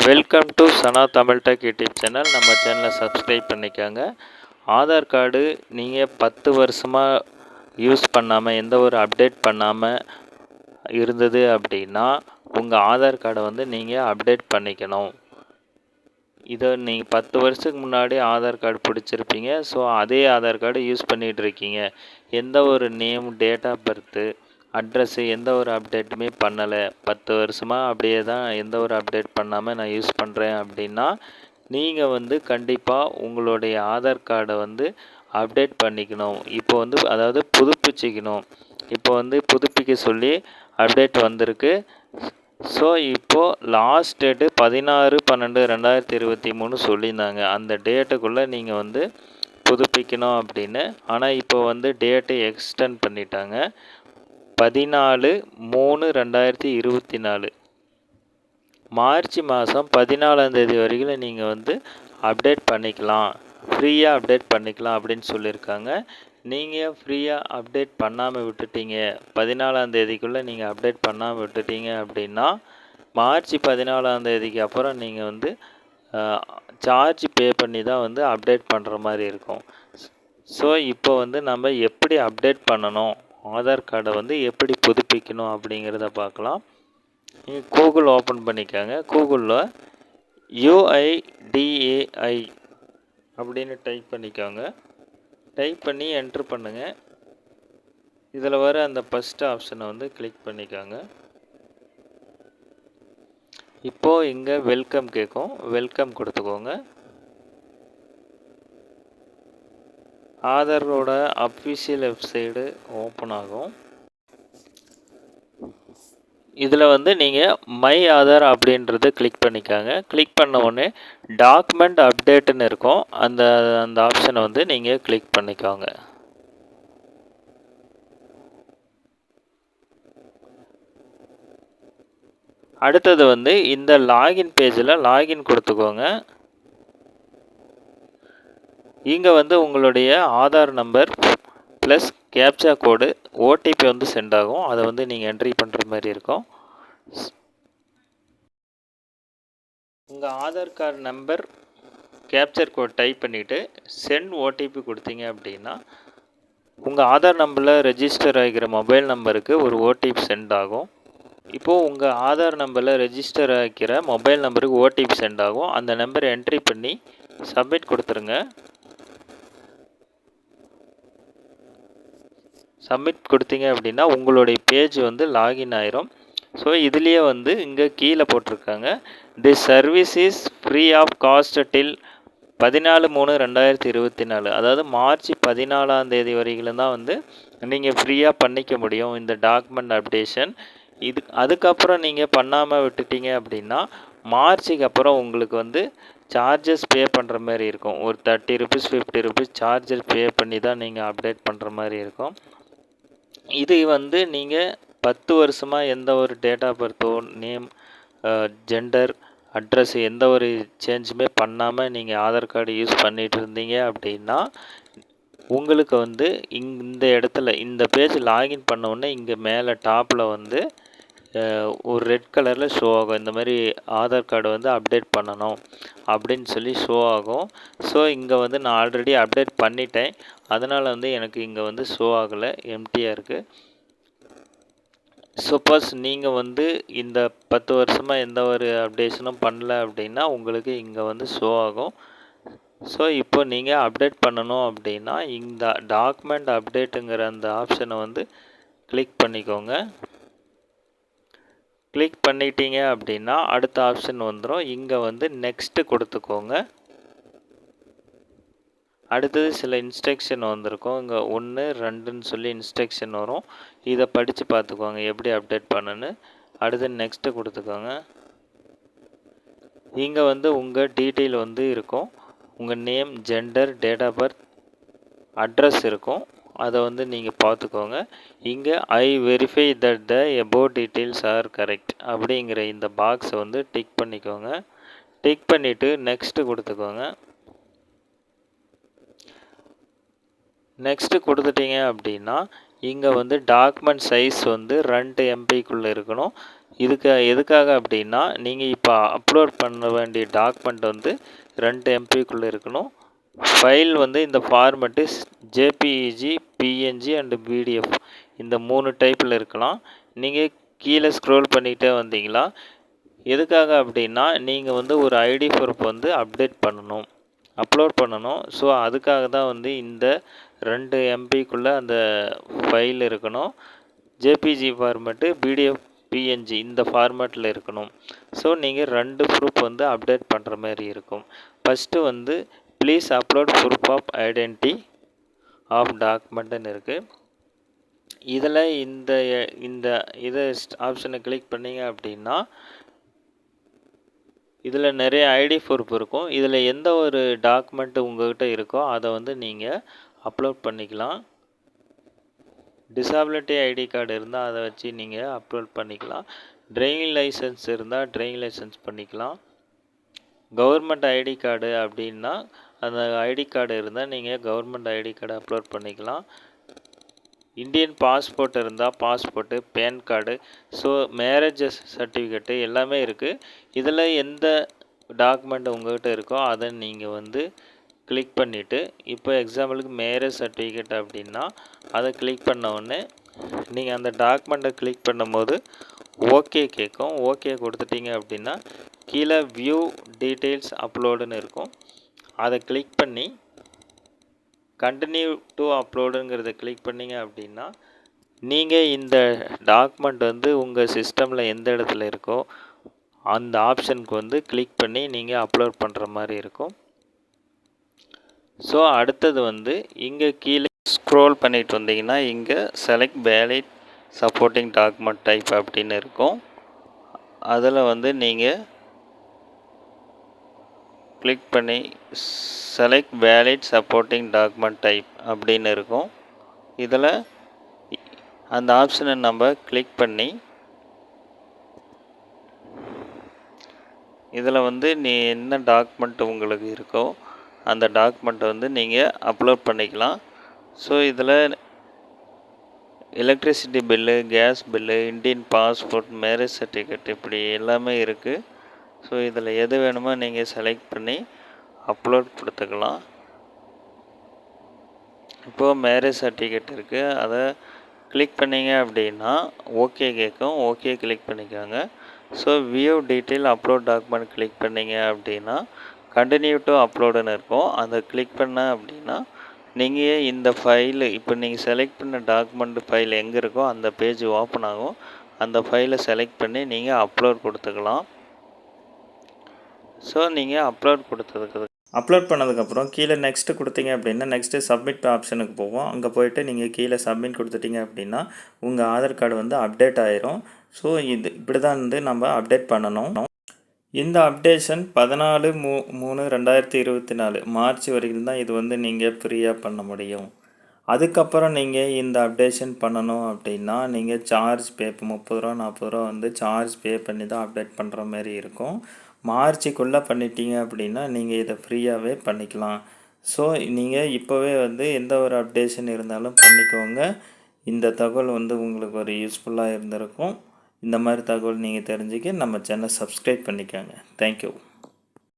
Welcome to Sana Tamil tech YouTube channel. நம்ம சேனலை subscribe பண்ணிக்கோங்க. ஆதார் கார்டு நீங்கள் 10 வருஷமாக யூஸ் பண்ணாமல் எந்த ஒரு அப்டேட் பண்ணாமல் இருந்தது அப்படின்னா உங்கள் ஆதார் கார்டை வந்து நீங்கள் அப்டேட் பண்ணிக்கணும். இதை நீங்கள் 10 வருஷத்துக்கு முன்னாடி ஆதார் கார்டு பிடிச்சிருப்பீங்க. ஸோ அதே ஆதார் கார்டு யூஸ் பண்ணிகிட்டு இருக்கீங்க. எந்த ஒரு name, date of birth, address எந்த ஒரு அப்டேட்டுமே பண்ணலை, 10 வருஷமாக அப்படியே தான் எந்த ஒரு அப்டேட் பண்ணாமல் நான் யூஸ் பண்ணுறேன் அப்படின்னா நீங்கள் வந்து கண்டிப்பாக உங்களுடைய ஆதார் கார்டை வந்து அப்டேட் பண்ணிக்கணும். இப்போ வந்து அதாவது புதுப்பிச்சிக்கணும். இப்போ வந்து புதுப்பிக்க சொல்லி அப்டேட் வந்திருக்கு. ஸோ இப்போது லாஸ்ட் டேட்டு 16/12/2023 சொல்லியிருந்தாங்க. அந்த டேட்டுக்குள்ளே நீங்கள் வந்து புதுப்பிக்கணும் அப்படின்னு. ஆனால் இப்போ வந்து டேட்டு எக்ஸ்டெண்ட் பண்ணிட்டாங்க. 14/3/2024 மார்ச் மாதம் 14ஆம் தேதி வரைக்கும் நீங்கள் வந்து அப்டேட் பண்ணிக்கலாம், ஃப்ரீயாக அப்டேட் பண்ணிக்கலாம் அப்படின்னு சொல்லியிருக்காங்க. நீங்கள் ஃப்ரீயாக அப்டேட் பண்ணாமல் விட்டுட்டீங்க, 14ஆம் தேதிக்குள்ளே நீங்கள் அப்டேட் பண்ணாமல் விட்டுட்டீங்க அப்படின்னா மார்ச் 14ஆம் தேதிக்கு அப்புறம் நீங்கள் வந்து சார்ஜ் பே பண்ணி தான் வந்து அப்டேட் பண்ணுற மாதிரி இருக்கும். ஸோ இப்போ வந்து நம்ம எப்படி அப்டேட் பண்ணணும், ஆதார் கார்டை வந்து எப்படி புதுப்பிக்கணும் அப்படிங்கிறத பார்க்கலாம். நீங்கள் கூகுள் ஓப்பன் பண்ணிக்கோங்க. கூகுளில் UIDAI அப்படின்னு டைப் பண்ணிக்கோங்க. டைப் பண்ணி என்ட்ரு பண்ணுங்கள். இதில் வர அந்த ஃபஸ்ட் ஆப்ஷனை வந்து கிளிக் பண்ணிக்கோங்க. இப்போது இங்கே வெல்கம் கேட்கும், வெல்கம் கொடுத்துக்கோங்க. ஆதாரோட அஃபிஷியல் வெப்சைடு ஓப்பன் ஆகும். இதில் வந்து நீங்கள் மை ஆதார் அப்படின்றத கிளிக் பண்ணிக்கோங்க. கிளிக் பண்ண உடனே டாக்குமெண்ட் அப்டேட்டுன்னு இருக்கும். அந்த ஆப்ஷனை வந்து நீங்கள் கிளிக் பண்ணிக்கோங்க. அடுத்தது வந்து இந்த லாகின் பேஜில் லாகின் கொடுத்துக்கோங்க. இங்கே வந்து உங்களுடைய Aadhaar number plus captcha code, OTP வந்து சென்ட் ஆகும். அதை வந்து நீங்கள் என்ட்ரி பண்ணுற மாதிரி இருக்கும். உங்கள் Aadhaar card number, captcha code type பண்ணிவிட்டு சென்ட் ஓடிபி கொடுத்தீங்க அப்படின்னா உங்கள் ஆதார் நம்பரில் ரெஜிஸ்டர் ஆகிக்கிற மொபைல் நம்பருக்கு ஒரு ஓடிபி சென்ட் ஆகும். இப்போது உங்கள் ஆதார் நம்பரில் ரெஜிஸ்டர் ஆகிக்கிற மொபைல் நம்பருக்கு ஓடிபி சென்ட் ஆகும். அந்த நம்பரை என்ட்ரி பண்ணி சப்மிட் கொடுத்துருங்க. சப்மிட் கொடுத்தீங்க அப்படின்னா உங்களுடைய பேஜ் வந்து லாகின் ஆயிரும். ஸோ இதுலேயே வந்து இங்கே கீழே போட்டிருக்காங்க, the service is free of cost till 14/3/2024. அதாவது மார்ச் 14ஆம் தேதி வரைக்கும் தான் வந்து நீங்கள் ஃப்ரீயாக பண்ணிக்க முடியும் இந்த டாக்குமெண்ட் அப்டேஷன். அதுக்கப்புறம் நீங்கள் பண்ணாமல் விட்டுட்டீங்க அப்படின்னா மார்ச்சுக்கு அப்புறம் உங்களுக்கு வந்து சார்ஜஸ் பே பண்ணுற மாதிரி இருக்கும். ஒரு 30 rupees 50 rupees சார்ஜஸ் பே பண்ணி தான் நீங்கள் அப்டேட் பண்ணுற மாதிரி இருக்கும். இது வந்து நீங்கள் 10 வருஷமாக எந்த ஒரு டேட் ஆஃப் பர்த்தோ, நேம், ஜெண்டர், அட்ரஸ் எந்த ஒரு சேஞ்சுமே பண்ணாமல் நீங்கள் ஆதார் கார்டு யூஸ் பண்ணிகிட்டு இருந்தீங்க அப்படின்னா உங்களுக்கு வந்து இந்த இடத்துல இந்த பேஜ் லாகின் பண்ண உடனே இங்கே மேலே டாப்பில் வந்து ஒரு ரெட் கலரில் ஷோ ஆகும். இந்த மாதிரி ஆதார் கார்டு வந்து அப்டேட் பண்ணணும் அப்படின்னு சொல்லி ஷோ ஆகும். ஸோ இங்கே வந்து நான் ஆல்ரெடி அப்டேட் பண்ணிட்டேன், அதனால் வந்து எனக்கு இங்கே வந்து ஷோ ஆகலை, எம்டியாக இருக்குது. சப்போஸ் நீங்கள் வந்து இந்த 10 வருஷமாக எந்த ஒரு அப்டேஷனும் பண்ணல அப்படின்னா உங்களுக்கு இங்கே வந்து ஷோ ஆகும். ஸோ இப்போ நீங்கள் அப்டேட் பண்ணணும் அப்படின்னா இந்த டாக்குமெண்ட் அப்டேட்டுங்கிற அந்த ஆப்ஷனை வந்து கிளிக் பண்ணிக்கோங்க. கிளிக் பண்ணிட்டீங்க அப்படின்னா அடுத்த ஆப்ஷன் வந்துடும். இங்கே வந்து நெக்ஸ்ட்டு கொடுத்துக்கோங்க. அடுத்தது சில இன்ஸ்ட்ரக்ஷன் வந்திருக்கும். இங்கே 1, 2ன்னு சொல்லி இன்ஸ்ட்ரக்ஷன் வரும். இதை படித்து பார்த்துக்கோங்க எப்படி அப்டேட் பண்ணுன்னு. அடுத்து நெக்ஸ்ட்டு கொடுத்துக்கோங்க. இங்கே வந்து உங்கள் டீட்டெயில் வந்து இருக்கும். உங்கள் name, gender, date of birth, address இருக்கும். அதை வந்து நீங்கள் பார்த்துக்கோங்க. இங்கே I verify that the above details are correct அப்படிங்கிற இந்த பாக்ஸை வந்து டிக் பண்ணிக்கோங்க. டிக் பண்ணிவிட்டு நெக்ஸ்ட்டு கொடுத்துக்கோங்க. நெக்ஸ்ட்டு கொடுத்துட்டீங்க அப்படின்னா இங்கே வந்து டாக்குமெண்ட் சைஸ் வந்து 2 MBக்குள்ளே இருக்கணும். எதுக்காக அப்படின்னா, நீங்கள் இப்போ அப்லோட் பண்ண வேண்டிய டாக்குமெண்ட் வந்து 2 MBக்குள்ளே இருக்கணும். ஃபைல் வந்து இந்த format JPEG, PNG and PDF இந்த 3 டைப்பில் இருக்கலாம். நீங்கள் கீழே ஸ்க்ரோல் பண்ணிகிட்டே வந்தீங்களா, எதுக்காக அப்படின்னா, நீங்கள் வந்து ஒரு ஐடி ப்ரூஃப் வந்து அப்லோட் பண்ணணும். ஸோ அதுக்காக தான் வந்து இந்த 2 MBக்குள்ளே அந்த ஃபைல் இருக்கணும். ஜேபிஜி ஃபார்மெட்டு, பிடிஎஃப், பிஎன்ஜி இந்த ஃபார்மேட்டில் இருக்கணும். ஸோ நீங்கள் 2 ப்ரூஃப் வந்து அப்டேட் பண்ணுற மாதிரி இருக்கும். ஃபஸ்ட்டு வந்து please upload proof of identity of டாக்குமெண்ட்டுன்னு இருக்குது. இதில் இதை ஆப்ஷனை கிளிக் பண்ணிங்க அப்படின்னா, இதில் நிறைய ஐடி ப்ரூஃப் இருக்கும். இதில் எந்த ஒரு டாக்குமெண்ட்டு உங்கள்கிட்ட இருக்கோ அதை வந்து நீங்கள் அப்லோட் பண்ணிக்கலாம். டிசபிலிட்டி ஐடி கார்டு இருந்தால் அதை வச்சு நீங்கள் அப்லோட் பண்ணிக்கலாம். டிரைவிங் லைசன்ஸ் இருந்தால் டிரைவிங் லைசன்ஸ் பண்ணிக்கலாம். கவர்மெண்ட் ஐடி கார்டு அப்படின்னா அந்த ஐடி கார்டு இருந்தால் நீங்கள் கவர்மெண்ட் ஐடி கார்டு அப்லோட் பண்ணிக்கலாம். இந்தியன் பாஸ்போர்ட் இருந்தால் passport, PAN card, so marriage certificate எல்லாமே இருக்குது. இதில் எந்த டாக்குமெண்ட் உங்கள்கிட்ட இருக்கோ அதை நீங்கள் வந்து கிளிக் பண்ணிவிட்டு, இப்போ எக்ஸாம்பிளுக்கு மேரேஜ் சர்டிஃபிகேட் அப்படின்னா அதை கிளிக் பண்ண உடனே நீங்கள் அந்த டாக்குமெண்ட்டை கிளிக் பண்ணும்போது ஓகே கேட்கும். ஓகே கொடுத்துட்டீங்க அப்படின்னா கீழே வியூ டீட்டெயில்ஸ் அப்லோடுன்னு இருக்கும். அதை கிளிக் பண்ணி கண்டினியூ டு அப்லோடுங்கிறத கிளிக் பண்ணிங்க அப்படின்னா, நீங்கள் இந்த டாக்குமெண்ட் வந்து உங்கள் சிஸ்டமில் எந்த இடத்துல இருக்கோ அந்த ஆப்ஷனுக்கு வந்து கிளிக் பண்ணி நீங்கள் அப்லோட் பண்ணுற மாதிரி இருக்கும். ஸோ அடுத்தது வந்து இங்கே கீழே ஸ்க்ரோல் பண்ணிட்டு வந்தீங்கன்னா இங்கே select valid supporting document type அப்படின்னு இருக்கும். அதில் வந்து நீங்கள் கிளிக் பண்ணி select valid supporting document type அப்படின்னு இருக்கும். இதில் அந்த ஆப்ஷனை நம்ம கிளிக் பண்ணி இதில் வந்து என்ன டாக்குமெண்ட் உங்களுக்கு இருக்கோ அந்த டாக்குமெண்ட்டை வந்து நீங்கள் அப்லோட் பண்ணிக்கலாம். ஸோ இதில் electricity bill, gas bill, Indian passport, marriage certificate இப்படி எல்லாமே இருக்குது. ஸோ இதில் எது வேணுமோ நீங்கள் செலக்ட் பண்ணி அப்லோட் கொடுத்துக்கலாம். இப்போது மேரேஜ் சர்டிஃபிகேட் இருக்குது, அதை கிளிக் பண்ணிங்க அப்படின்னா ஓகே கேட்கும். ஓகே கிளிக் பண்ணிக்கோங்க. So view detail upload document click பண்ணிங்க அப்படின்னா கண்டினியூ டு அப்லோடுன்னு இருக்கும். அதை கிளிக் பண்ண அப்படின்னா நீங்கள் இந்த ஃபைலு இப்போ நீங்கள் செலக்ட் பண்ண டாக்குமெண்ட் ஃபைல் எங்கே இருக்கோ அந்த பேஜ் ஓப்பன் ஆகும். அந்த ஃபைலை செலக்ட் பண்ணி நீங்கள் அப்லோட் கொடுத்துக்கலாம். ஸோ நீங்கள் அப்லோட் பண்ணதுக்கப்புறம் கீழே நெக்ஸ்ட்டு கொடுத்தீங்க அப்படின்னா நெக்ஸ்ட்டு சப்மிட் ஆப்ஷனுக்கு போவோம். அங்கே போய்ட்டு நீங்கள் கீழே சப்மிட் கொடுத்துட்டீங்க அப்படின்னா உங்கள் ஆதார் கார்டு வந்து அப்டேட் ஆயிரும். ஸோ இப்படி தான் வந்து நம்ம அப்டேட் பண்ணணும். இந்த அப்டேஷன் 14/3/2024 மார்ச் வரைக்கும் தான் இது வந்து நீங்கள் ஃப்ரீயாக பண்ண முடியும். அதுக்கப்புறம் நீங்கள் இந்த அப்டேஷன் பண்ணணும் அப்படின்னா நீங்கள் சார்ஜ் பே 30 ரூபா 40 ரூபா வந்து சார்ஜ் பே பண்ணி தான் அப்டேட் பண்ணுற மாதிரி இருக்கும். மார்ச்சுக்குள்ளே பண்ணிட்டீங்க அப்படின்னா நீங்கள் இதை ஃப்ரீயாகவே பண்ணிக்கலாம். ஸோ நீங்கள் இப்போவே வந்து எந்த ஒரு அப்டேஷன் இருந்தாலும் பண்ணிக்கோங்க. இந்த தகவல் வந்து உங்களுக்கு ஒரு யூஸ்ஃபுல்லாக இருந்திருக்கும். இந்த மாதிரி தகவல் நீங்கள் தெரிஞ்சுக்க நம்ம சேனல் சப்ஸ்கிரைப் பண்ணிக்கோங்க. தேங்க்யூ.